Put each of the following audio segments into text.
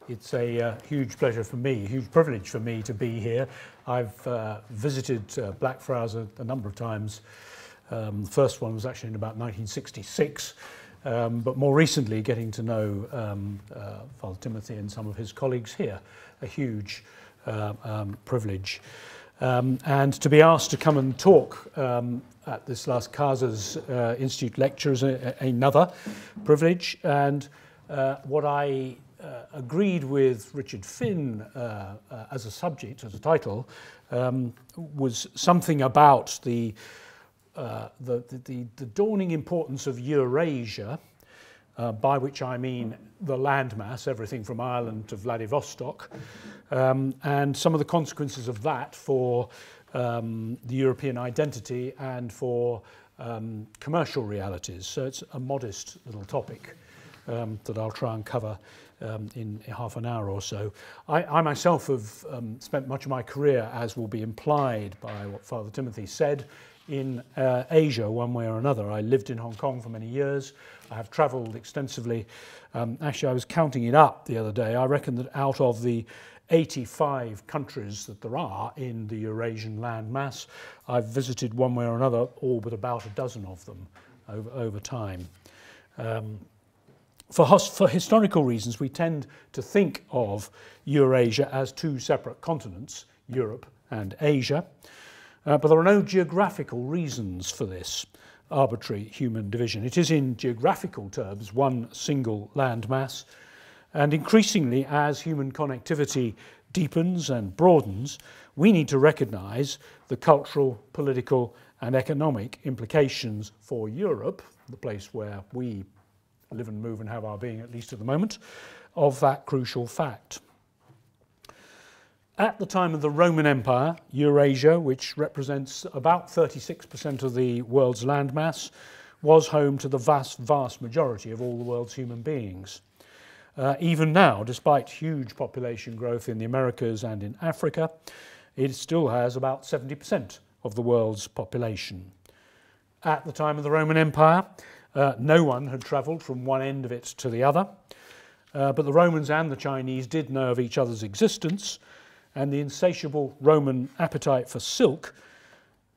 It's a huge pleasure for me, huge privilege for me to be here. I've visited Blackfriars a number of times. The first one was actually in about 1966, but more recently getting to know Father Timothy and some of his colleagues here, a huge privilege. And to be asked to come and talk at this last Casas Institute lecture is another privilege. And what I agreed with Richard Finn as a subject, as a title, was something about the dawning importance of Eurasia, by which I mean the landmass, everything from Ireland to Vladivostok, and some of the consequences of that for the European identity and for commercial realities. So it's a modest little topic that I'll try and cover in half an hour or so. I myself have spent much of my career, as will be implied by what Father Timothy said, in Asia one way or another. I lived in Hong Kong for many years. I have travelled extensively. Actually, I was counting it up the other day. I reckon that out of the 85 countries that there are in the Eurasian landmass, I've visited one way or another all but about a dozen of them over time. For historical reasons, we tend to think of Eurasia as two separate continents, Europe and Asia. But there are no geographical reasons for this arbitrary human division. It is in geographical terms one single landmass, and increasingly as human connectivity deepens and broadens, we need to recognise the cultural, political and economic implications for Europe, the place where we live and move and have our being, at least at the moment, of that crucial fact. At the time of the Roman Empire, Eurasia, which represents about 36% of the world's landmass, was home to the vast majority of all the world's human beings. Even now, despite huge population growth in the Americas and in Africa, it still has about 70% of the world's population. At the time of the Roman Empire, no one had travelled from one end of it to the other, but the Romans and the Chinese did know of each other's existence, and the insatiable Roman appetite for silk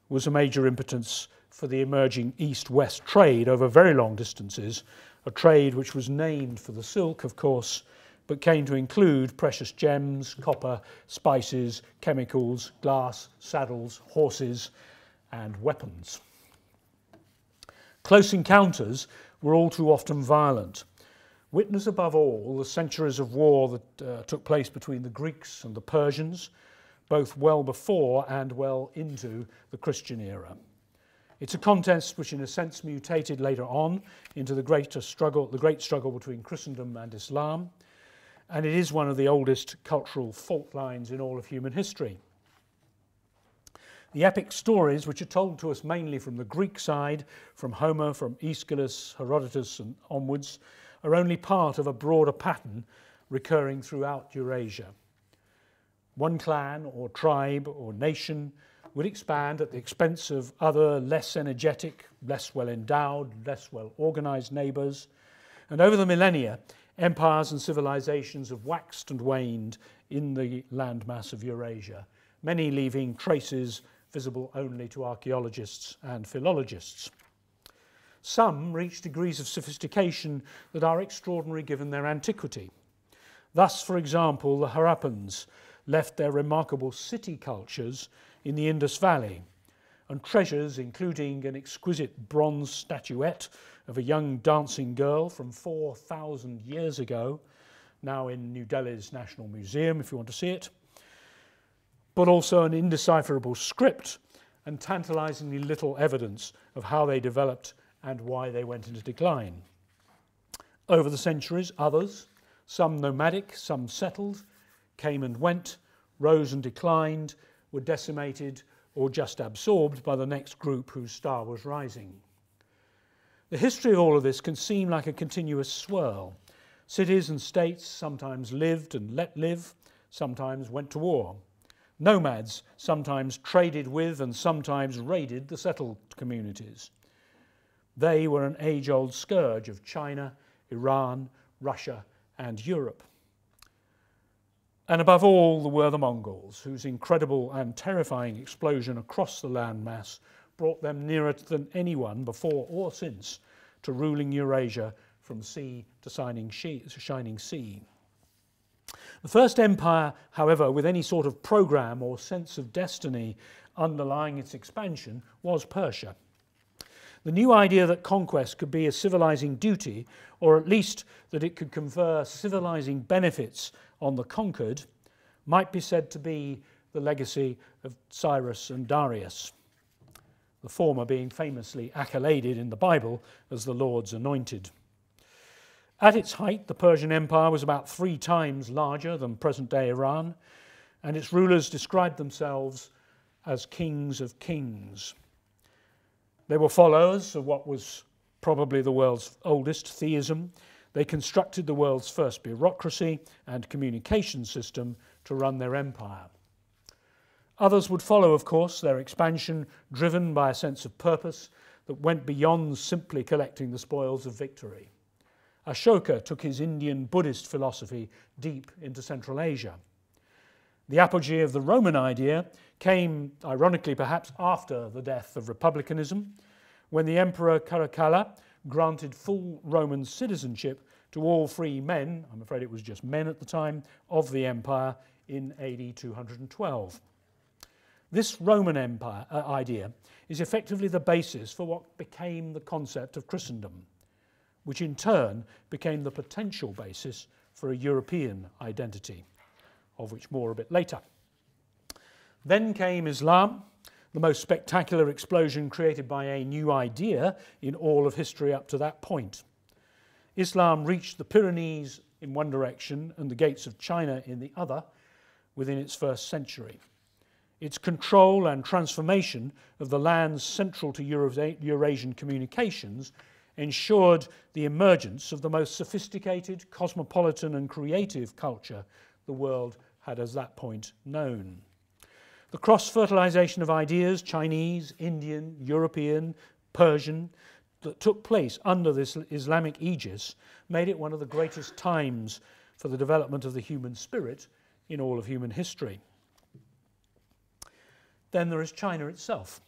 was a major impetus for the emerging east-west trade over very long distances, a trade which was named for the silk, of course, but came to include precious gems, copper, spices, chemicals, glass, saddles, horses, and weapons. Close encounters were all too often violent. Witness above all the centuries of war that took place between the Greeks and the Persians, both well before and well into the Christian era. It's a contest which in a sense mutated later on into the great struggle between Christendom and Islam, and it is one of the oldest cultural fault lines in all of human history. The epic stories, which are told to us mainly from the Greek side, from Homer, from Aeschylus, Herodotus and onwards, are only part of a broader pattern recurring throughout Eurasia. One clan or tribe or nation would expand at the expense of other less energetic, less well endowed, less well organised neighbours, and over the millennia empires and civilizations have waxed and waned in the landmass of Eurasia, many leaving traces visible only to archaeologists and philologists. Some reach degrees of sophistication that are extraordinary given their antiquity. Thus, for example, the Harappans left their remarkable city cultures in the Indus Valley, and treasures including an exquisite bronze statuette of a young dancing girl from 4,000 years ago, now in New Delhi's National Museum if you want to see it, but also an indecipherable script and tantalisingly little evidence of how they developed and why they went into decline. Over the centuries, others, some nomadic, some settled, came and went, rose and declined, were decimated or just absorbed by the next group whose star was rising. The history of all of this can seem like a continuous swirl. Cities and states sometimes lived and let live, sometimes went to war. Nomads sometimes traded with and sometimes raided the settled communities. They were an age-old scourge of China, Iran, Russia and Europe. And above all, there were the Mongols, whose incredible and terrifying explosion across the landmass brought them nearer than anyone before or since to ruling Eurasia from sea to shining sea. The first empire, however, with any sort of program or sense of destiny underlying its expansion was Persia. The new idea that conquest could be a civilizing duty, or at least that it could confer civilizing benefits on the conquered, might be said to be the legacy of Cyrus and Darius, the former being famously accoladed in the Bible as the Lord's anointed. At its height, the Persian Empire was about 3 times larger than present-day Iran, and its rulers described themselves as kings of kings. They were followers of what was probably the world's oldest theism. They constructed the world's first bureaucracy and communication system to run their empire. Others would follow, of course, their expansion driven by a sense of purpose that went beyond simply collecting the spoils of victory. Ashoka took his Indian Buddhist philosophy deep into Central Asia. The apogee of the Roman idea came, ironically perhaps, after the death of republicanism, when the Emperor Caracalla granted full Roman citizenship to all free men, I'm afraid it was just men at the time, of the empire in AD 212. This Roman Empire idea is effectively the basis for what became the concept of Christendom, which in turn became the potential basis for a European identity, of which more a bit later. Then came Islam, the most spectacular explosion created by a new idea in all of history up to that point. Islam reached the Pyrenees in one direction and the gates of China in the other within its first century. Its control and transformation of the lands central to Eurasian communications ensured the emergence of the most sophisticated, cosmopolitan and creative culture the world had at that point known. The cross-fertilization of ideas, Chinese, Indian, European, Persian, that took place under this Islamic aegis made it one of the greatest times for the development of the human spirit in all of human history. Then there is China itself.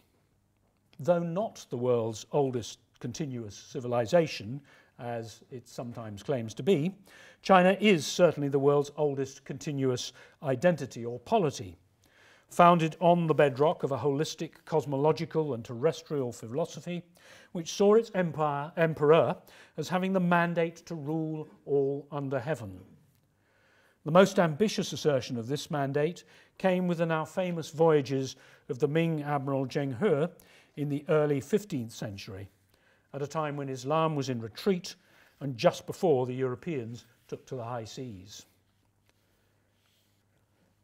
Though not the world's oldest continuous civilization, as it sometimes claims to be, China is certainly the world's oldest continuous identity or polity, founded on the bedrock of a holistic cosmological and terrestrial philosophy, which saw its emperor as having the mandate to rule all under heaven. The most ambitious assertion of this mandate came with the now famous voyages of the Ming Admiral Zheng He in the early 15th century, at a time when Islam was in retreat and just before the Europeans took to the high seas.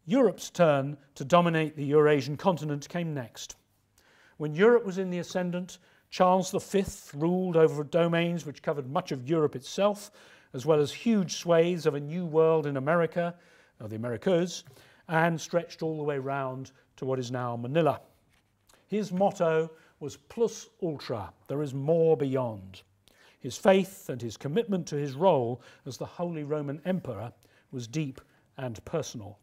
Europe's turn to dominate the Eurasian continent came next. When Europe was in the ascendant, Charles V ruled over domains which covered much of Europe itself, as well as huge swathes of a new world in America, or the Americas, and stretched all the way round to what is now Manila. His motto was plus ultra, there is more beyond. His faith and his commitment to his role as the Holy Roman Emperor was deep and personal.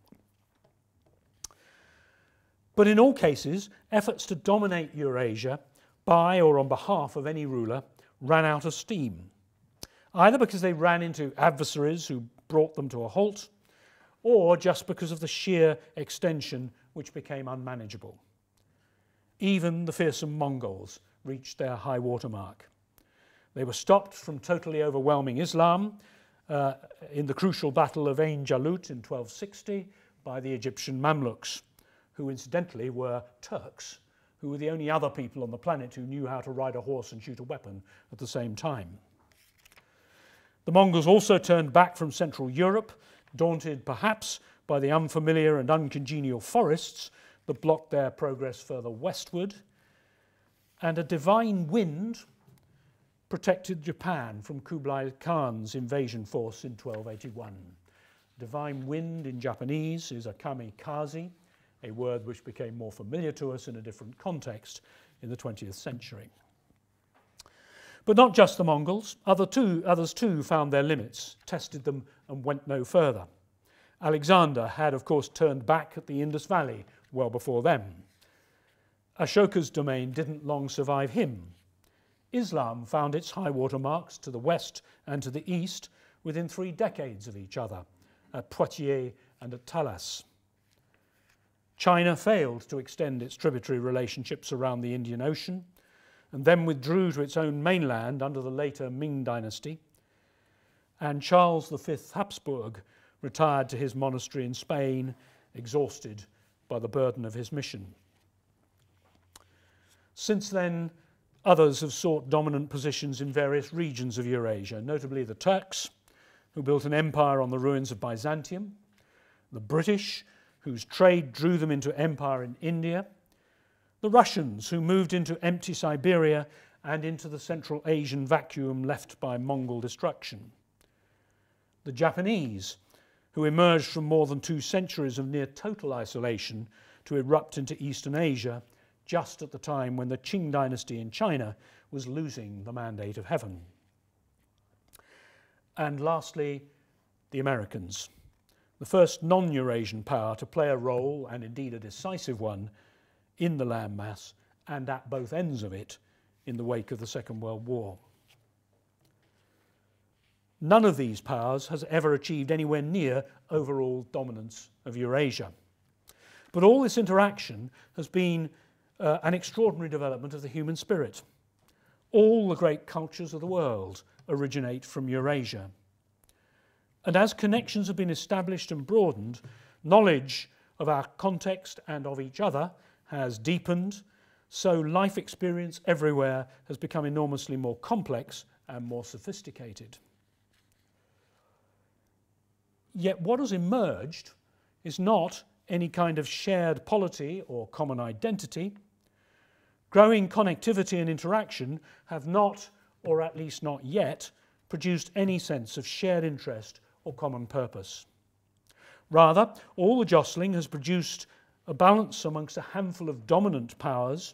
But in all cases, efforts to dominate Eurasia by or on behalf of any ruler ran out of steam, either because they ran into adversaries who brought them to a halt, or just because of the sheer extension which became unmanageable. Even the fearsome Mongols reached their high water mark. They were stopped from totally overwhelming Islam in the crucial battle of Ain Jalut in 1260 by the Egyptian Mamluks, who incidentally were Turks, who were the only other people on the planet who knew how to ride a horse and shoot a weapon at the same time. The Mongols also turned back from Central Europe, daunted perhaps by the unfamiliar and uncongenial forests that blocked their progress further westward, and a divine wind protected Japan from Kublai Khan's invasion force in 1281. Divine wind in Japanese is a kamikaze, a word which became more familiar to us in a different context in the 20th century. But not just the Mongols, others too found their limits, tested them and went no further. Alexander had, of course, turned back at the Indus Valley well before them. Ashoka's domain didn't long survive him. Islam found its high water marks to the west and to the east within 3 decades of each other, at Poitiers and at Talas. China failed to extend its tributary relationships around the Indian Ocean and then withdrew to its own mainland under the later Ming dynasty. And Charles V Habsburg retired to his monastery in Spain, exhausted by the burden of his mission. Since then, others have sought dominant positions in various regions of Eurasia, notably the Turks, who built an empire on the ruins of Byzantium, the British, whose trade drew them into empire in India, the Russians, who moved into empty Siberia and into the Central Asian vacuum left by Mongol destruction, the Japanese, who emerged from more than 2 centuries of near total isolation to erupt into Eastern Asia just at the time when the Qing dynasty in China was losing the mandate of heaven. And lastly, the Americans, the first non-Eurasian power to play a role, and indeed a decisive one, in the landmass and at both ends of it in the wake of the Second World War. None of these powers has ever achieved anywhere near overall dominance of Eurasia. But all this interaction has been an extraordinary development of the human spirit. All the great cultures of the world originate from Eurasia. And as connections have been established and broadened, knowledge of our context and of each other has deepened, so life experience everywhere has become enormously more complex and more sophisticated. Yet what has emerged is not any kind of shared polity or common identity. Growing connectivity and interaction have not, or at least not yet, produced any sense of shared interest or common purpose. Rather, all the jostling has produced a balance amongst a handful of dominant powers,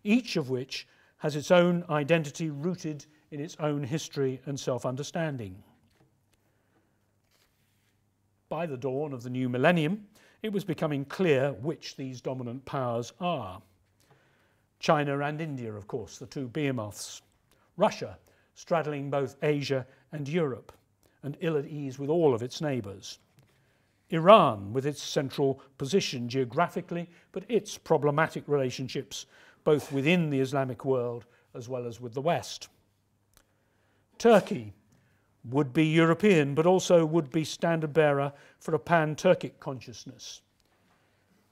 each of which has its own identity rooted in its own history and self-understanding. By the dawn of the new millennium, it was becoming clear which these dominant powers are. China and India, of course, the 2 behemoths. Russia, straddling both Asia and Europe, and ill at ease with all of its neighbours. Iran, with its central position geographically, but its problematic relationships both within the Islamic world as well as with the West. Turkey, would be European, but also would be standard bearer for a pan-Turkic consciousness.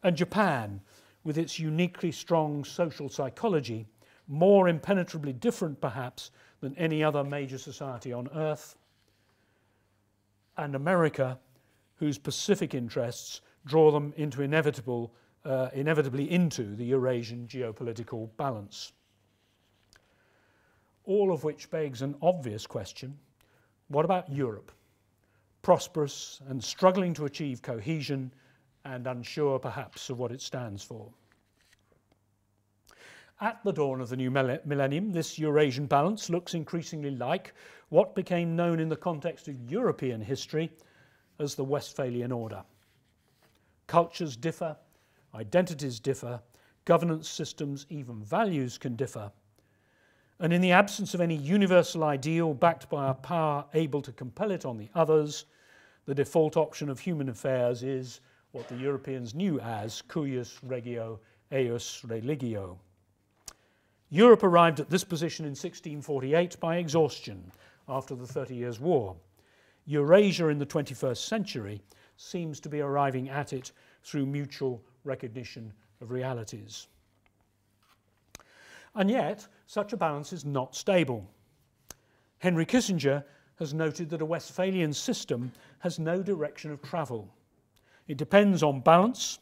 And Japan, with its uniquely strong social psychology, more impenetrably different perhaps than any other major society on earth. And America, whose Pacific interests draw them into inevitably into the Eurasian geopolitical balance. All of which begs an obvious question. What about Europe? Prosperous and struggling to achieve cohesion and unsure perhaps of what it stands for. At the dawn of the new millennium, this Eurasian balance looks increasingly like what became known in the context of European history as the Westphalian Order. Cultures differ, identities differ, governance systems, even values can differ. And in the absence of any universal ideal backed by a power able to compel it on the others, the default option of human affairs is what the Europeans knew as cuius regio eius religio. Europe arrived at this position in 1648 by exhaustion after the 30 Years' War. Eurasia in the 21st century seems to be arriving at it through mutual recognition of realities. And yet, such a balance is not stable. Henry Kissinger has noted that a Westphalian system has no direction of travel. It depends on balance,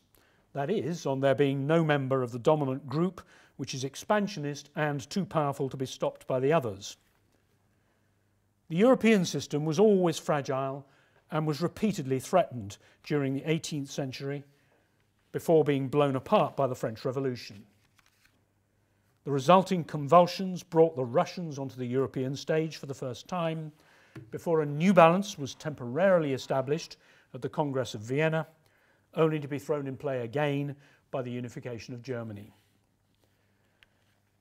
that is, on there being no member of the dominant group which is expansionist and too powerful to be stopped by the others. The European system was always fragile and was repeatedly threatened during the 18th century before being blown apart by the French Revolution. The resulting convulsions brought the Russians onto the European stage for the first time, before a new balance was temporarily established at the Congress of Vienna, only to be thrown in play again by the unification of Germany.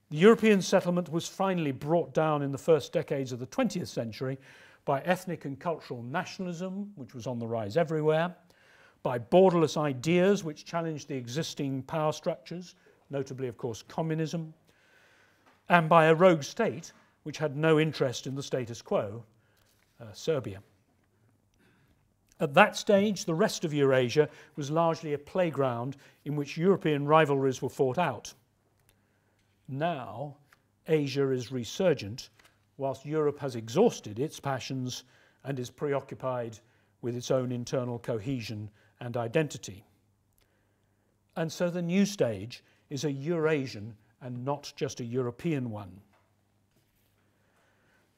The European settlement was finally brought down in the first decades of the 20th century by ethnic and cultural nationalism, which was on the rise everywhere, by borderless ideas which challenged the existing power structures, notably, of course, communism, and by a rogue state which had no interest in the status quo, Serbia. At that stage, the rest of Eurasia was largely a playground in which European rivalries were fought out. Now, Asia is resurgent, whilst Europe has exhausted its passions and is preoccupied with its own internal cohesion and identity. And so the new stage is a Eurasian and not just a European one.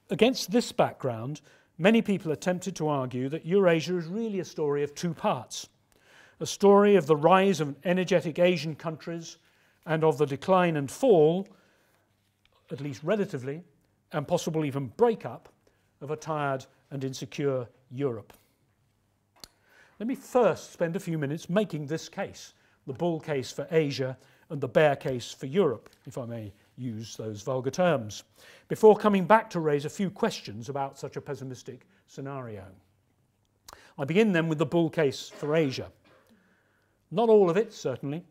Against this background, many people attempted to argue that Eurasia is really a story of two parts, a story of the rise of energetic Asian countries and of the decline and fall, at least relatively, and possible even breakup of a tired and insecure Europe. Let me first spend a few minutes making this case, the bull case for Asia and the bear case for Europe, if I may use those vulgar terms, before coming back to raise a few questions about such a pessimistic scenario. I begin then with the bull case for Asia. Not all of it, certainly,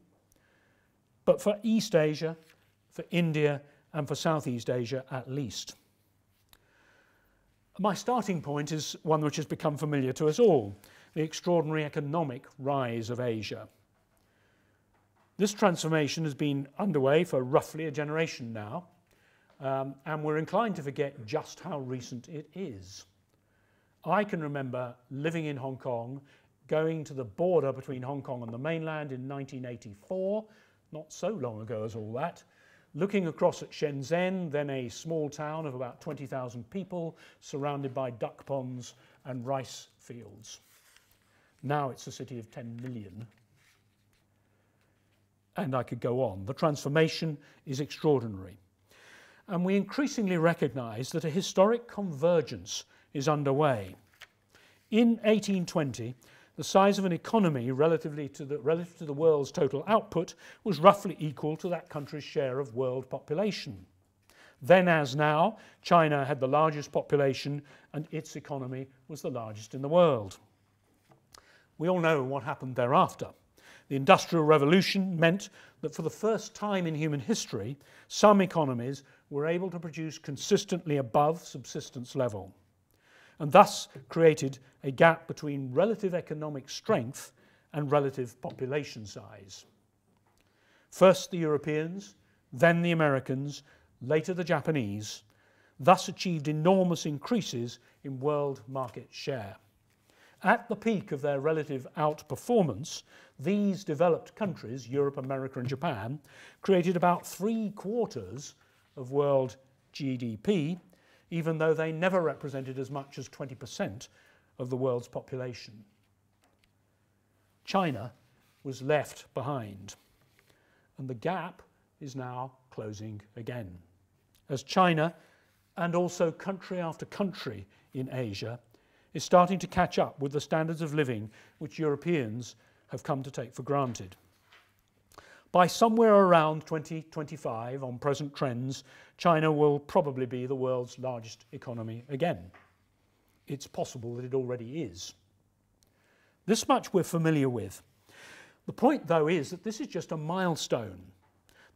but for East Asia, for India, and for Southeast Asia at least. My starting point is one which has become familiar to us all, the extraordinary economic rise of Asia. This transformation has been underway for roughly a generation now, and we're inclined to forget just how recent it is. I can remember living in Hong Kong, going to the border between Hong Kong and the mainland in 1984, not so long ago as all that, looking across at Shenzhen, then a small town of about 20,000 people, surrounded by duck ponds and rice fields. Now it's a city of 10 million. And I could go on. The transformation is extraordinary. And we increasingly recognise that a historic convergence is underway. In 1820, the size of an economy relative to the world's total output was roughly equal to that country's share of world population. Then, as now, China had the largest population and its economy was the largest in the world. We all know what happened thereafter. The Industrial Revolution meant that for the first time in human history, some economies were able to produce consistently above subsistence level, and thus created a gap between relative economic strength and relative population size. First the Europeans, then the Americans, later the Japanese, thus achieved enormous increases in world market share. At the peak of their relative outperformance, these developed countries, Europe, America and Japan, created about 3/4 of world GDP, even though they never represented as much as 20% of the world's population. China was left behind, and the gap is now closing again, as China, and also country after country in Asia, is starting to catch up with the standards of living which Europeans have come to take for granted. By somewhere around 2025, on present trends, China will probably be the world's largest economy again. It's possible that it already is. This much we're familiar with. The point, though, is that this is just a milestone.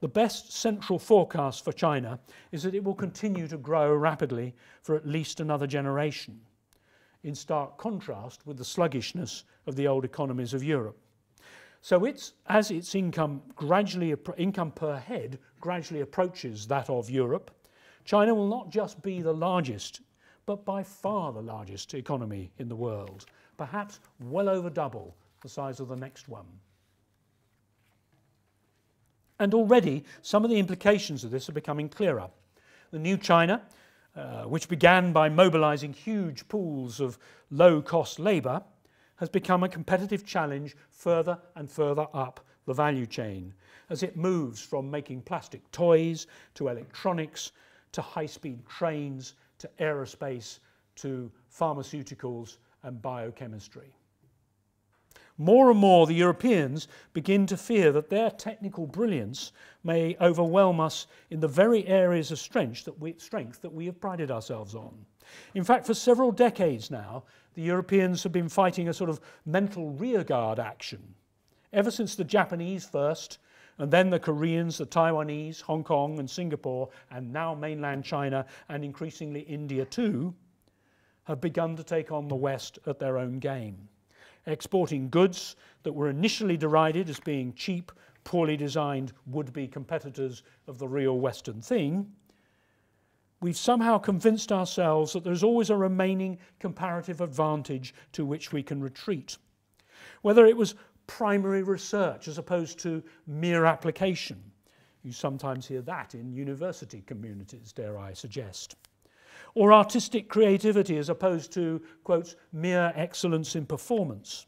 The best central forecast for China is that it will continue to grow rapidly for at least another generation, in stark contrast with the sluggishness of the old economies of Europe. So as its income per head gradually approaches that of Europe, China will not just be the largest, but by far the largest economy in the world, perhaps well over double the size of the next one. And already some of the implications of this are becoming clearer. The new China, which began by mobilizing huge pools of low-cost labour, has become a competitive challenge further and further up the value chain as it moves from making plastic toys to electronics to high-speed trains to aerospace to pharmaceuticals and biochemistry. More and more the Europeans begin to fear that their technical brilliance may overwhelm us in the very areas of strength that we have prided ourselves on. In fact, for several decades now, the Europeans have been fighting a sort of mental rearguard action. Ever since the Japanese first, and then the Koreans, the Taiwanese, Hong Kong and Singapore, and now mainland China and increasingly India too, have begun to take on the West at their own game, exporting goods that were initially derided as being cheap, poorly designed would-be competitors of the real Western thing. We've somehow convinced ourselves that there's always a remaining comparative advantage to which we can retreat. Whether it was primary research as opposed to mere application. You sometimes hear that in university communities, dare I suggest. Or artistic creativity as opposed to, quotes, mere excellence in performance.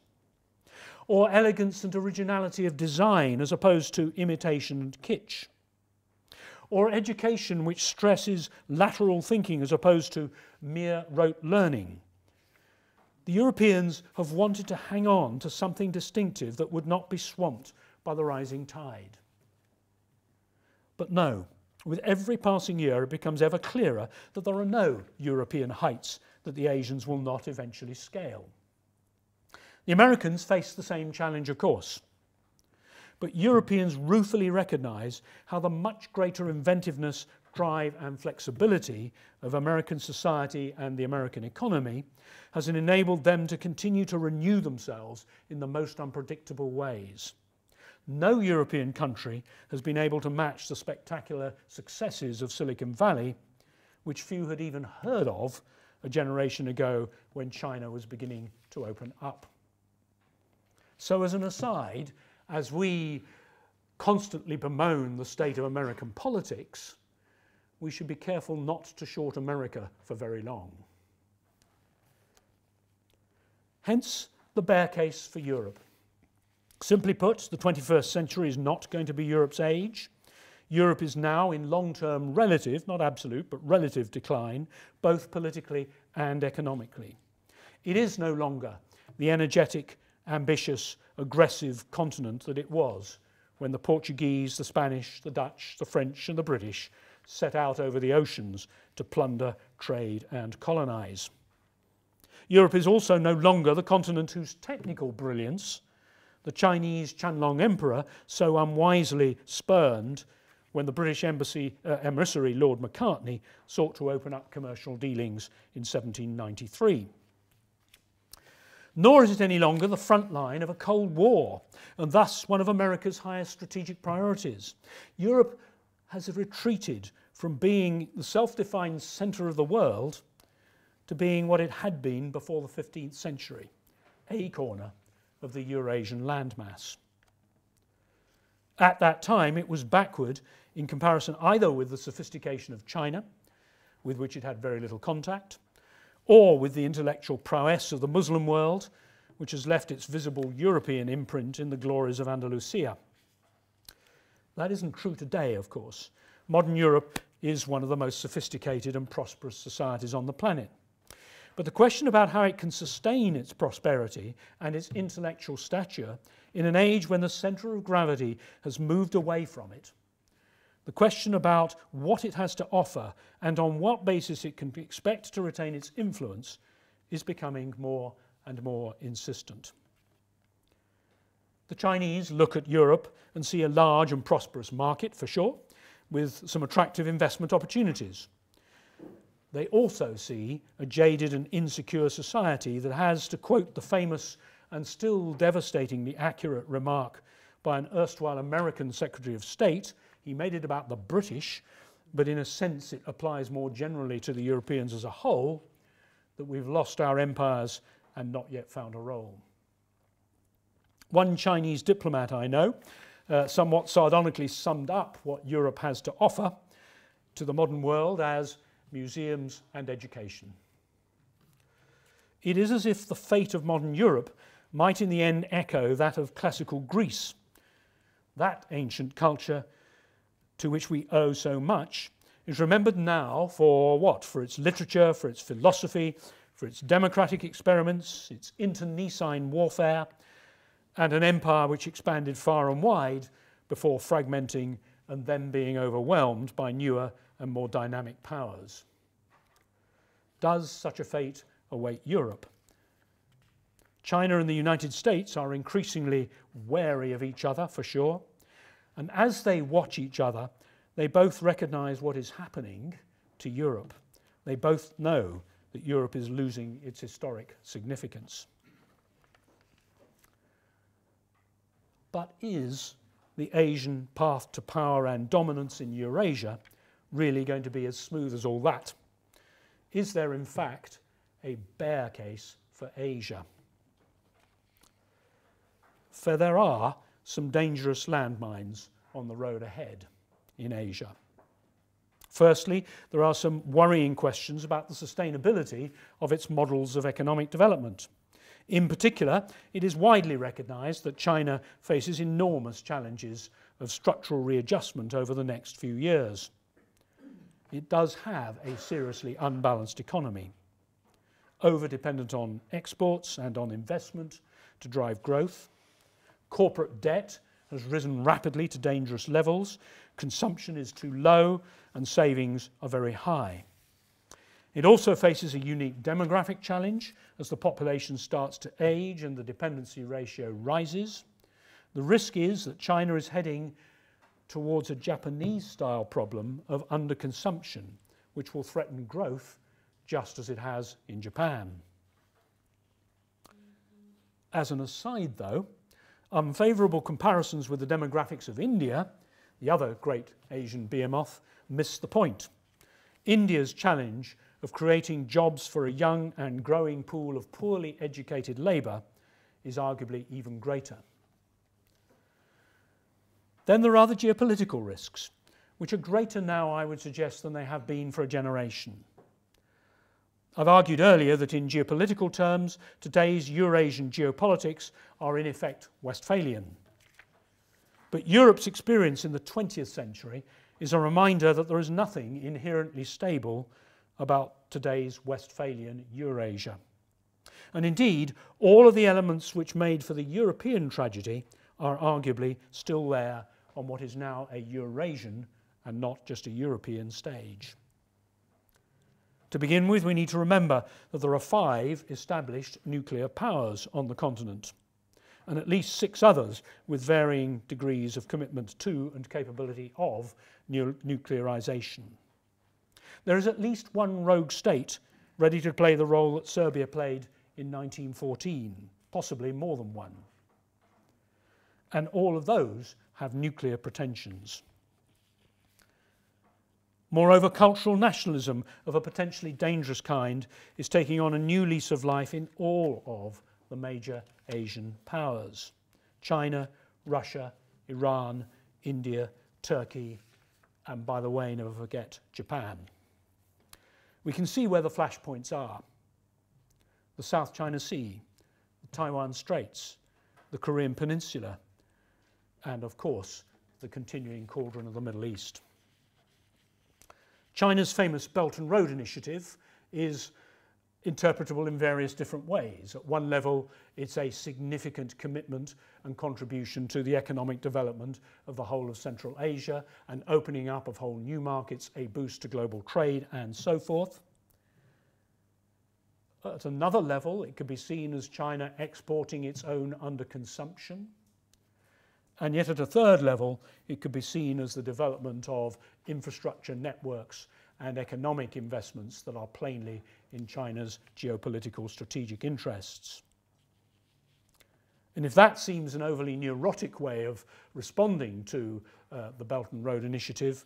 Or elegance and originality of design as opposed to imitation and kitsch. Or education which stresses lateral thinking as opposed to mere rote learning. The Europeans have wanted to hang on to something distinctive that would not be swamped by the rising tide. But no, with every passing year it becomes ever clearer that there are no European heights that the Asians will not eventually scale. The Americans face the same challenge, of course. But Europeans ruefully recognise how the much greater inventiveness, drive and flexibility of American society and the American economy has enabled them to continue to renew themselves in the most unpredictable ways. No European country has been able to match the spectacular successes of Silicon Valley, which few had even heard of a generation ago when China was beginning to open up. So as an aside, as we constantly bemoan the state of American politics, we should be careful not to short America for very long. Hence the bear case for Europe. Simply put, the 21st century is not going to be Europe's age. Europe is now in long-term relative, not absolute, but relative decline, both politically and economically. It is no longer the energetic, ambitious, aggressive continent that it was when the Portuguese, the Spanish, the Dutch, the French and the British set out over the oceans to plunder, trade and colonise. Europe is also no longer the continent whose technical brilliance the Chinese Qianlong Emperor so unwisely spurned when the British emissary Lord Macartney sought to open up commercial dealings in 1793. Nor is it any longer the front line of a Cold War, and thus one of America's highest strategic priorities. Europe has retreated from being the self-defined centre of the world to being what it had been before the 15th century, a corner of the Eurasian landmass. At that time, it was backward in comparison either with the sophistication of China, with which it had very little contact, or with the intellectual prowess of the Muslim world, which has left its visible European imprint in the glories of Andalusia. That isn't true today, of course. Modern Europe is one of the most sophisticated and prosperous societies on the planet. But the question about how it can sustain its prosperity and its intellectual stature in an age when the centre of gravity has moved away from it, the question about what it has to offer and on what basis it can expect to retain its influence is becoming more and more insistent. The Chinese look at Europe and see a large and prosperous market, for sure, with some attractive investment opportunities. They also see a jaded and insecure society that has, to quote the famous and still devastatingly accurate remark by an erstwhile American Secretary of State, he made it about the British, but in a sense it applies more generally to the Europeans as a whole, that we've lost our empires and not yet found a role. One Chinese diplomat I know somewhat sardonically summed up what Europe has to offer to the modern world as museums and education. It is as if the fate of modern Europe might in the end echo that of classical Greece. That ancient culture to which we owe so much is remembered now for what? For its literature, for its philosophy, for its democratic experiments, its internecine warfare, and an empire which expanded far and wide before fragmenting and then being overwhelmed by newer and more dynamic powers. Does such a fate await Europe? China and the United States are increasingly wary of each other, for sure, and as they watch each other, they both recognise what is happening to Europe. They both know that Europe is losing its historic significance. But is the Asian path to power and dominance in Eurasia really going to be as smooth as all that? Is there, in fact, a bear case for Asia? For there are some dangerous landmines on the road ahead in Asia. Firstly, there are some worrying questions about the sustainability of its models of economic development. In particular, it is widely recognised that China faces enormous challenges of structural readjustment over the next few years. It does have a seriously unbalanced economy, over-dependent on exports and on investment to drive growth. Corporate debt has risen rapidly to dangerous levels, consumption is too low, and savings are very high. It also faces a unique demographic challenge as the population starts to age and the dependency ratio rises. The risk is that China is heading towards a Japanese-style problem of underconsumption, which will threaten growth just as it has in Japan. As an aside, though, unfavourable comparisons with the demographics of India, the other great Asian behemoth, miss the point. India's challenge of creating jobs for a young and growing pool of poorly educated labour is arguably even greater. Then there are the geopolitical risks, which are greater now, I would suggest, than they have been for a generation. I've argued earlier that in geopolitical terms, today's Eurasian geopolitics are in effect Westphalian. But Europe's experience in the 20th century is a reminder that there is nothing inherently stable about today's Westphalian Eurasia. And indeed, all of the elements which made for the European tragedy are arguably still there on what is now a Eurasian and not just a European stage. To begin with, we need to remember that there are 5 established nuclear powers on the continent, and at least 6 others with varying degrees of commitment to and capability of nuclearization. There is at least one rogue state ready to play the role that Serbia played in 1914, possibly more than one. And all of those have nuclear pretensions. Moreover, cultural nationalism of a potentially dangerous kind is taking on a new lease of life in all of the major Asian powers: China, Russia, Iran, India, Turkey, and by the way, never forget, Japan. We can see where the flashpoints are: the South China Sea, the Taiwan Straits, the Korean Peninsula, and of course, the continuing cauldron of the Middle East. China's famous Belt and Road Initiative is interpretable in various different ways. At one level, it's a significant commitment and contribution to the economic development of the whole of Central Asia and opening up of whole new markets, a boost to global trade, and so forth. At another level, it could be seen as China exporting its own underconsumption. And yet at a third level, it could be seen as the development of infrastructure networks and economic investments that are plainly in China's geopolitical strategic interests. And if that seems an overly neurotic way of responding to the Belt and Road Initiative,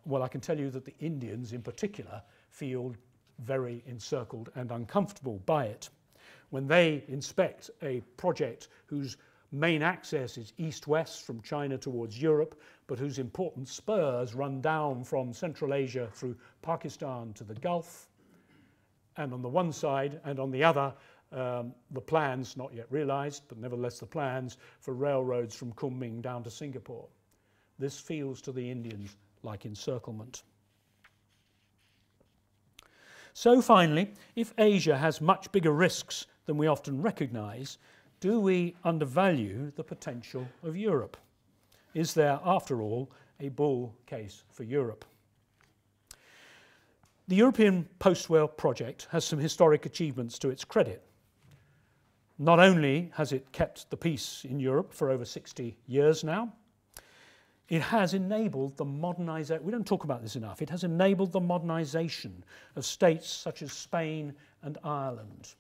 well, I can tell you that the Indians in particular feel very encircled and uncomfortable by it. When they inspect a project whose main access is east-west from China towards Europe, but whose important spurs run down from Central Asia through Pakistan to the Gulf, and on the one side and on the other, the plans, not yet realised, but nevertheless the plans for railroads from Kunming down to Singapore. This feels to the Indians like encirclement. So finally, if Asia has much bigger risks than we often recognise, do we undervalue the potential of Europe? Is there, after all, a bull case for Europe? The European post-war project has some historic achievements to its credit. Not only has it kept the peace in Europe for over 60 years now, it has enabled the modernisation, we don't talk about this enough, it has enabled the modernisation of states such as Spain and Ireland.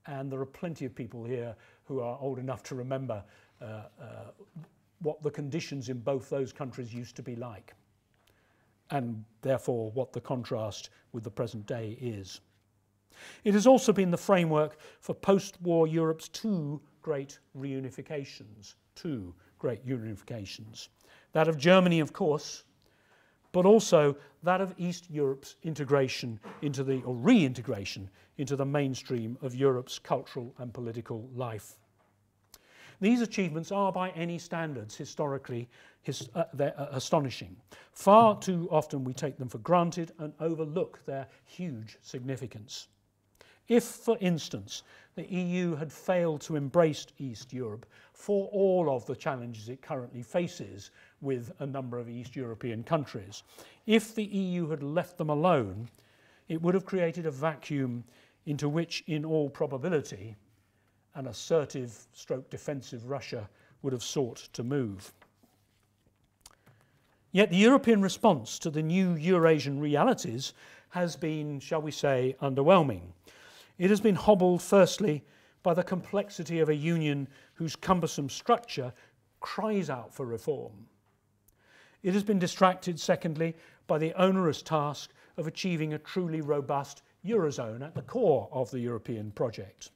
And there are plenty of people here who are old enough to remember what the conditions in both those countries used to be like, and therefore what the contrast with the present day is. It has also been the framework for post-war Europe's two great reunifications. That of Germany, of course, but also that of East Europe's integration into the, or reintegration into the mainstream of Europe's cultural and political life. These achievements are, by any standards, historically astonishing. Far too often we take them for granted and overlook their huge significance. If, for instance, the EU had failed to embrace East Europe for all of the challenges it currently faces with a number of East European countries, if the EU had left them alone, it would have created a vacuum into which, in all probability, an assertive stroke defensive Russia would have sought to move. Yet the European response to the new Eurasian realities has been, shall we say, underwhelming. It has been hobbled, firstly, by the complexity of a union whose cumbersome structure cries out for reform. It has been distracted, secondly, by the onerous task of achieving a truly robust Eurozone at the core of the European project.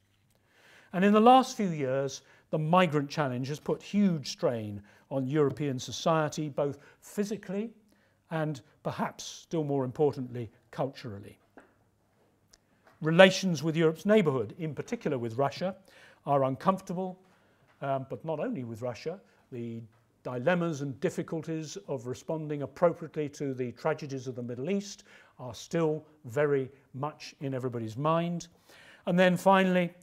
And in the last few years, the migrant challenge has put huge strain on European society, both physically and, perhaps still more importantly, culturally. Relations with Europe's neighbourhood, in particular with Russia, are uncomfortable, but not only with Russia. The dilemmas and difficulties of responding appropriately to the tragedies of the Middle East are still very much in everybody's mind. And then finally,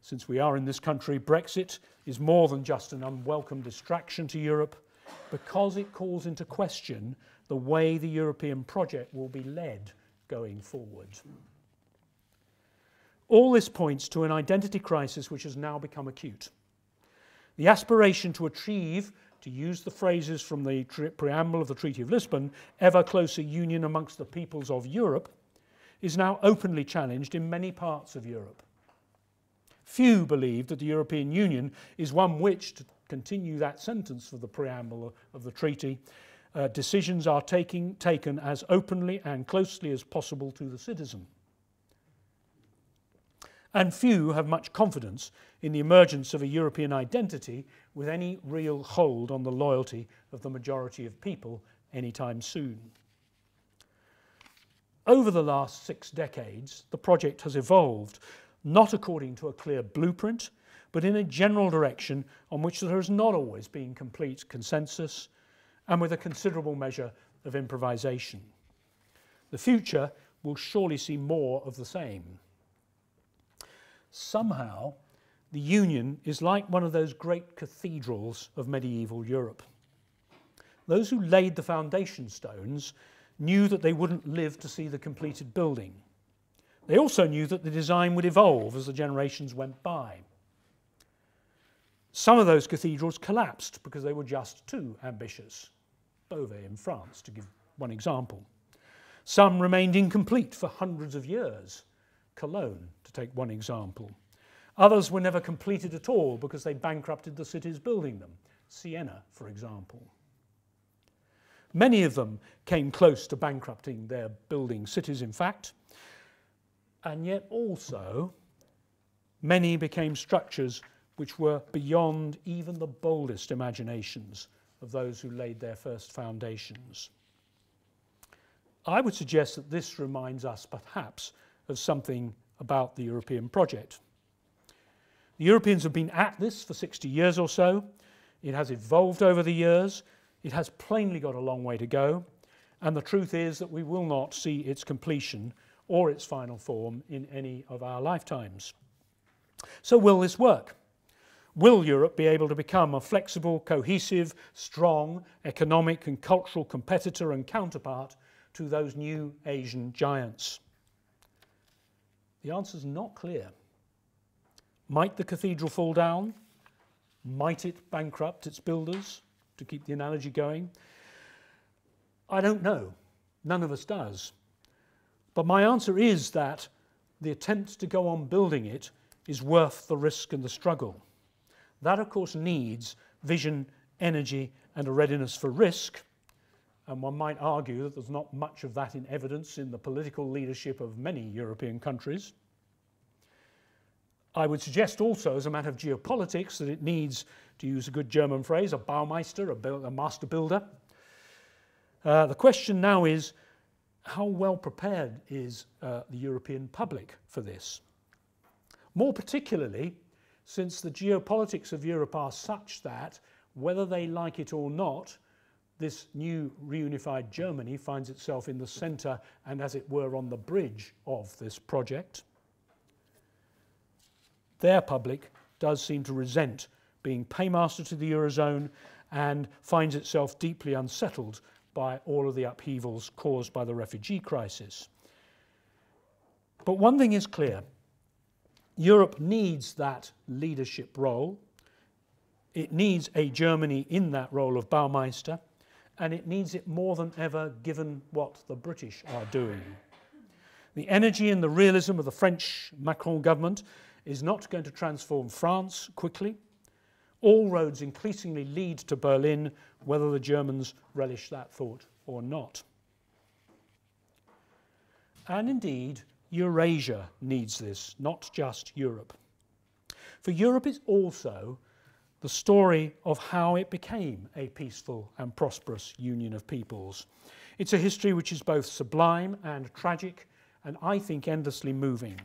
since we are in this country, Brexit is more than just an unwelcome distraction to Europe, because it calls into question the way the European project will be led going forward. All this points to an identity crisis which has now become acute. The aspiration to achieve, to use the phrases from the preamble of the Treaty of Lisbon, ever closer union amongst the peoples of Europe, is now openly challenged in many parts of Europe. Few believe that the European Union is one which, to continue that sentence of the preamble of the treaty, decisions are taken as openly and closely as possible to the citizen. And few have much confidence in the emergence of a European identity with any real hold on the loyalty of the majority of people anytime soon. Over the last 6 decades, the project has evolved, not according to a clear blueprint, but in a general direction on which there has not always been complete consensus, and with a considerable measure of improvisation. The future will surely see more of the same. Somehow, the Union is like one of those great cathedrals of medieval Europe. Those who laid the foundation stones knew that they wouldn't live to see the completed building. They also knew that the design would evolve as the generations went by. Some of those cathedrals collapsed because they were just too ambitious. Beauvais in France, to give one example. Some remained incomplete for hundreds of years. Cologne, to take one example. Others were never completed at all because they bankrupted the cities building them. Siena, for example. Many of them came close to bankrupting their building cities, in fact, and yet also many became structures which were beyond even the boldest imaginations of those who laid their first foundations. I would suggest that this reminds us perhaps of something about the European project. The Europeans have been at this for 60 years or so. It has evolved over the years. It has plainly got a long way to go. And the truth is that we will not see its completion or its final form in any of our lifetimes. So will this work? Will Europe be able to become a flexible, cohesive, strong economic and cultural competitor and counterpart to those new Asian giants? The answer is not clear. Might the cathedral fall down? Might it bankrupt its builders, to keep the analogy going? I don't know. None of us does. But my answer is that the attempt to go on building it is worth the risk and the struggle. That, of course, needs vision, energy, and a readiness for risk. And one might argue that there's not much of that in evidence in the political leadership of many European countries. I would suggest also, as a matter of geopolitics, that it needs, to use a good German phrase, a Baumeister, a master builder. The question now is, how well prepared is the European public for this? More particularly, since the geopolitics of Europe are such that, whether they like it or not, this new reunified Germany finds itself in the centre and, as it were, on the bridge of this project. Their public does seem to resent being paymaster to the Eurozone and finds itself deeply unsettled by all of the upheavals caused by the refugee crisis. But one thing is clear. Europe needs that leadership role. It needs a Germany in that role of Baumeister, and it needs it more than ever given what the British are doing. The energy and the realism of the French Macron government is not going to transform France quickly. All roads increasingly lead to Berlin, whether the Germans relish that thought or not. And indeed, Eurasia needs this, not just Europe. For Europe is also the story of how it became a peaceful and prosperous union of peoples. It's a history which is both sublime and tragic, and I think endlessly moving.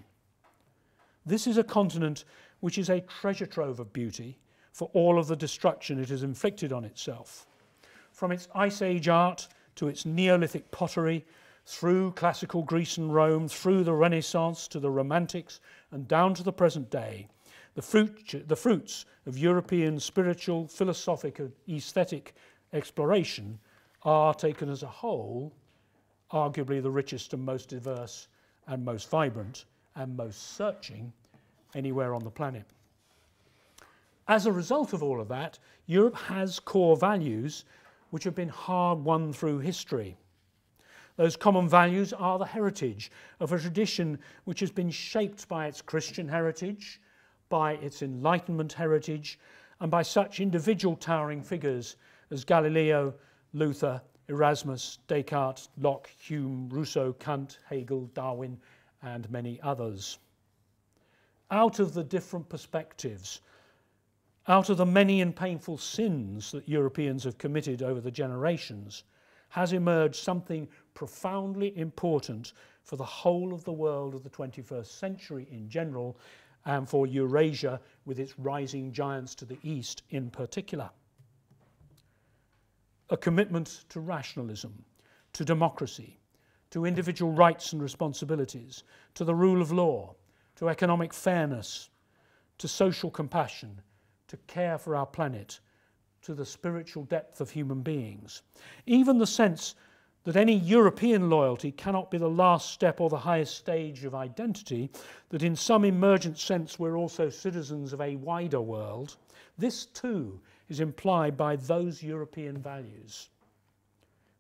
This is a continent which is a treasure trove of beauty for all of the destruction it has inflicted on itself. From its Ice Age art to its Neolithic pottery, through classical Greece and Rome, through the Renaissance to the Romantics, and down to the present day, the fruits of European spiritual, philosophic and aesthetic exploration are, taken as a whole, arguably the richest and most diverse and most vibrant and most searching anywhere on the planet. As a result of all of that, Europe has core values which have been hard won through history. Those common values are the heritage of a tradition which has been shaped by its Christian heritage, by its Enlightenment heritage, and by such individual towering figures as Galileo, Luther, Erasmus, Descartes, Locke, Hume, Rousseau, Kant, Hegel, Darwin, and many others. Out of the different perspectives, out of the many and painful sins that Europeans have committed over the generations, has emerged something profoundly important for the whole of the world of the 21st century in general, and for Eurasia with its rising giants to the east in particular. A commitment to rationalism, to democracy, to individual rights and responsibilities, to the rule of law, to economic fairness, to social compassion, to care for our planet, to the spiritual depth of human beings. Even the sense that any European loyalty cannot be the last step or the highest stage of identity, that in some emergent sense we're also citizens of a wider world, this too is implied by those European values.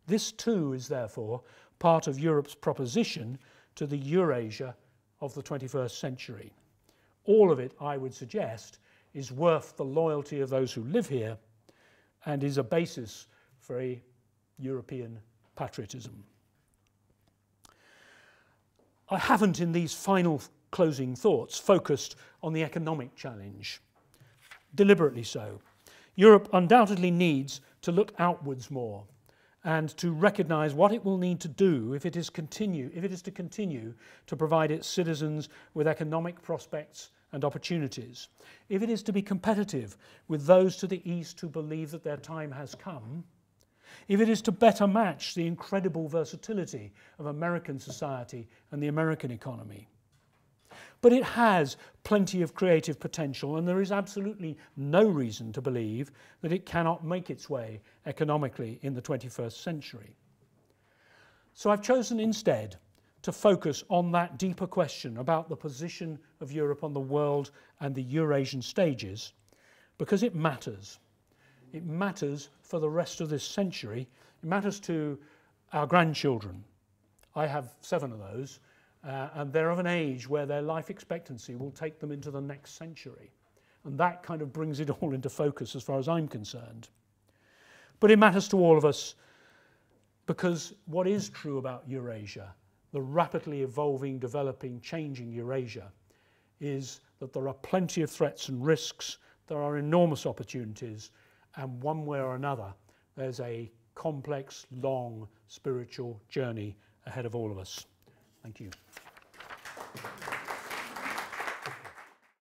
This too is therefore part of Europe's proposition to the Eurasia of the 21st century. All of it, I would suggest, is worth the loyalty of those who live here and is a basis for a European patriotism. I haven't, in these final closing thoughts, focused on the economic challenge, deliberately so. Europe undoubtedly needs to look outwards more and to recognise what it will need to do if it is to continue to provide its citizens with economic prospects and opportunities, if it is to be competitive with those to the east who believe that their time has come, if it is to better match the incredible versatility of American society and the American economy. But it has plenty of creative potential, and there is absolutely no reason to believe that it cannot make its way economically in the 21st century. So I've chosen instead to focus on that deeper question about the position of Europe on the world and the Eurasian stages, because it matters. It matters for the rest of this century. It matters to our grandchildren. I have 7 of those, and they're of an age where their life expectancy will take them into the next century. And that kind of brings it all into focus as far as I'm concerned. But it matters to all of us because what is true about Eurasia, the rapidly evolving, developing, changing Eurasia, is that there are plenty of threats and risks, there are enormous opportunities, and one way or another, there's a complex, long spiritual journey ahead of all of us. Thank you.